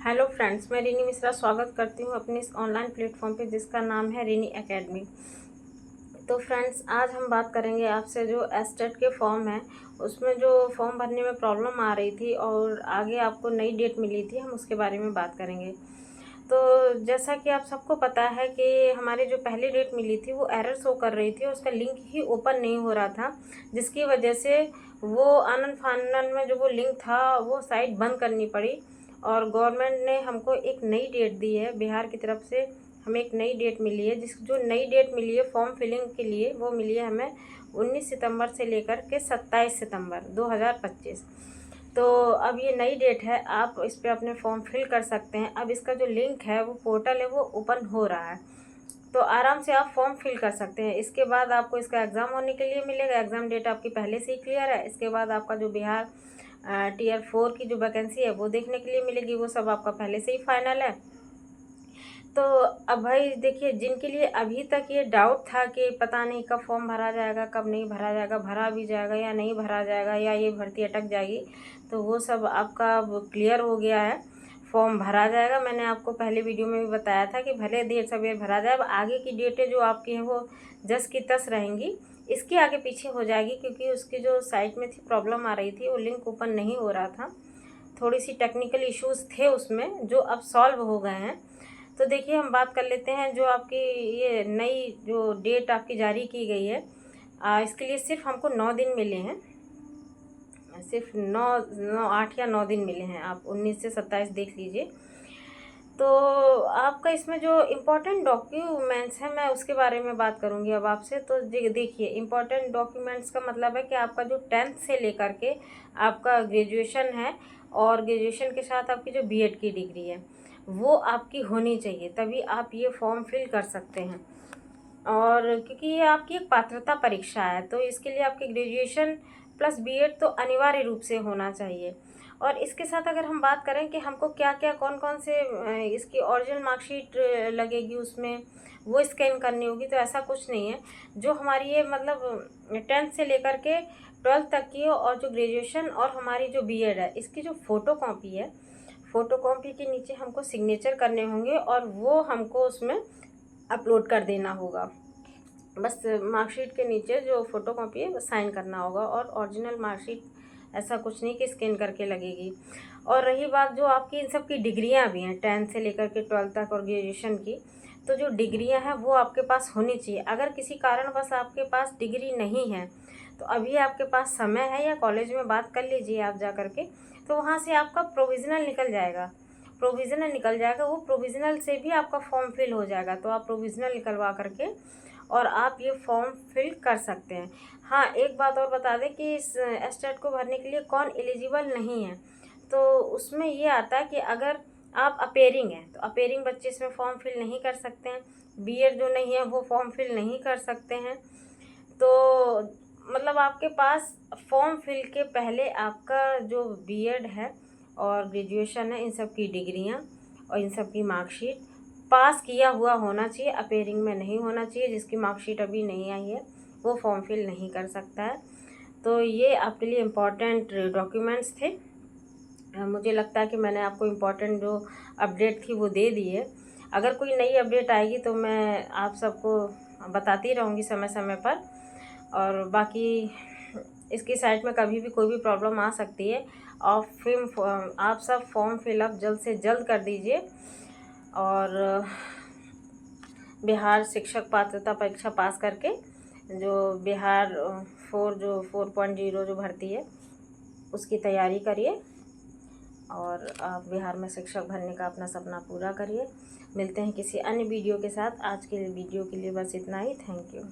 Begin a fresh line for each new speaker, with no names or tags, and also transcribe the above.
Hello friends, मैं रिनी मिश्रा स्वागत करती हूँ अपने इस ऑनलाइन प्लेटफॉर्म पे जिसका नाम है रिनी एकेडमी। तो फ्रेंड्स, आज हम बात करेंगे आपसे जो एस्टेट के फॉर्म है उसमें जो फॉर्म भरने में प्रॉब्लम आ रही थी और आगे आपको नई डेट मिली थी, हम उसके बारे में बात करेंगे। तो जैसा कि आप सबको पता है कि हमारी जो पहली डेट मिली थी वो एरर शो कर रही थी, उसका लिंक ही ओपन नहीं हो रहा था, जिसकी वजह से वो आनन फानन में जो वो लिंक था वो साइट बंद करनी पड़ी। और गवर्नमेंट ने हमको एक नई डेट दी है, बिहार की तरफ से हमें एक नई डेट मिली है। जो नई डेट मिली है फॉर्म फिलिंग के लिए वो मिली है हमें 19 सितंबर से लेकर के 27 सितंबर 2025। तो अब ये नई डेट है, आप इस पर अपने फॉर्म फिल कर सकते हैं। अब इसका जो लिंक है वो पोर्टल है वो ओपन हो रहा है, तो आराम से आप फॉर्म फिल कर सकते हैं। इसके बाद आपको इसका एग्ज़ाम होने के लिए मिलेगा, एग्ज़ाम डेट आपकी पहले से ही क्लियर है। इसके बाद आपका जो बिहार टीयर 4 की जो वैकेंसी है वो देखने के लिए मिलेगी, वो सब आपका पहले से ही फाइनल है। तो अब भाई देखिए, जिनके लिए अभी तक ये डाउट था कि पता नहीं कब फॉर्म भरा जाएगा, कब नहीं भरा जाएगा, भरा भी जाएगा या नहीं भरा जाएगा, या ये भर्ती अटक जाएगी, तो वो सब आपका अब क्लियर हो गया है। फॉर्म भरा जाएगा। मैंने आपको पहले वीडियो में भी बताया था कि भले देर सवेर भरा जाए। अब आगे की डेटें जो आपकी हैं वो जस की तस रहेंगी, इसके आगे पीछे हो जाएगी, क्योंकि उसकी जो साइट में थी प्रॉब्लम आ रही थी, वो लिंक ओपन नहीं हो रहा था। थोड़ी सी टेक्निकल इश्यूज थे उसमें जो अब सॉल्व हो गए हैं। तो देखिए, हम बात कर लेते हैं जो आपकी ये नई जो डेट आपकी जारी की गई है, इसके लिए सिर्फ हमको 9 दिन मिले हैं। सिर्फ 8 या 9 दिन मिले हैं। आप 19 से 27 देख लीजिए। तो आपका इसमें जो इम्पोर्टेंट डॉक्यूमेंट्स हैं मैं उसके बारे में बात करूंगी अब आपसे। तो देखिए, इम्पोर्टेंट डॉक्यूमेंट्स का मतलब है कि आपका जो 10th से लेकर के आपका ग्रेजुएशन है, और ग्रेजुएशन के साथ आपकी जो बीएड की डिग्री है वो आपकी होनी चाहिए, तभी आप ये फॉर्म फिल कर सकते हैं। और क्योंकि ये आपकी एक पात्रता परीक्षा है, तो इसके लिए आपकी ग्रेजुएशन प्लस बीएड तो अनिवार्य रूप से होना चाहिए। और इसके साथ अगर हम बात करें कि हमको क्या क्या कौन कौन से इसकी ओरिजिनल मार्कशीट लगेगी, उसमें वो स्कैन करनी होगी, तो ऐसा कुछ नहीं है। जो हमारी ये मतलब 10th से लेकर के 12th तक की और जो ग्रेजुएशन और हमारी जो बीएड है, इसकी जो फ़ोटो कॉपी है, फ़ोटो कॉपी के नीचे हमको सिग्नेचर करने होंगे और वो हमको उसमें अपलोड कर देना होगा। बस मार्कशीट के नीचे जो फ़ोटो कॉपी है बस साइन करना होगा, और ओरिजिनल मार्कशीट ऐसा कुछ नहीं कि स्कैन करके लगेगी। और रही बात जो आपकी इन सब की डिग्रियां भी हैं 10th से लेकर के 12th तक और ग्रेजुएशन की, तो जो डिग्रियां हैं वो आपके पास होनी चाहिए। अगर किसी कारणवश आपके पास डिग्री नहीं है तो अभी आपके पास समय है, या कॉलेज में बात कर लीजिए आप जा करके, तो वहाँ से आपका प्रोविज़नल निकल जाएगा। वो प्रोविज़नल से भी आपका फॉर्म फिल हो जाएगा। तो आप प्रोविज़नल निकलवा करके और आप ये फॉर्म फिल कर सकते हैं। हाँ, एक बात और बता दें कि इस एस्टेट को भरने के लिए कौन एलिजिबल नहीं है, तो उसमें ये आता है कि अगर आप अपेयरिंग हैं तो अपेयरिंग बच्चे इसमें फॉर्म फिल नहीं कर सकते हैं। बीएड जो नहीं है वो फॉर्म फिल नहीं कर सकते हैं। तो मतलब आपके पास फॉर्म फिल के पहले आपका जो बीएड है और ग्रेजुएशन है, इन सब की डिग्रियां और इन सब की मार्कशीट पास किया हुआ होना चाहिए, अपेयरिंग में नहीं होना चाहिए। जिसकी मार्कशीट अभी नहीं आई है वो फॉर्म फिल नहीं कर सकता है। तो ये आपके लिए इम्पॉर्टेंट डॉक्यूमेंट्स थे। मुझे लगता है कि मैंने आपको इम्पॉर्टेंट जो अपडेट थी वो दे दी है। अगर कोई नई अपडेट आएगी तो मैं आप सबको बताती रहूँगी समय समय पर। और बाकी इसकी साइट में कभी भी कोई भी प्रॉब्लम आ सकती है। आप सब फॉर्म फिलअप जल्द से जल्द कर दीजिए, और बिहार शिक्षक पात्रता परीक्षा पास करके जो बिहार 4.0 जो भर्ती है उसकी तैयारी करिए, और आप बिहार में शिक्षक बनने का अपना सपना पूरा करिए। मिलते हैं किसी अन्य वीडियो के साथ। आज के वीडियो के लिए बस इतना ही। Thank you.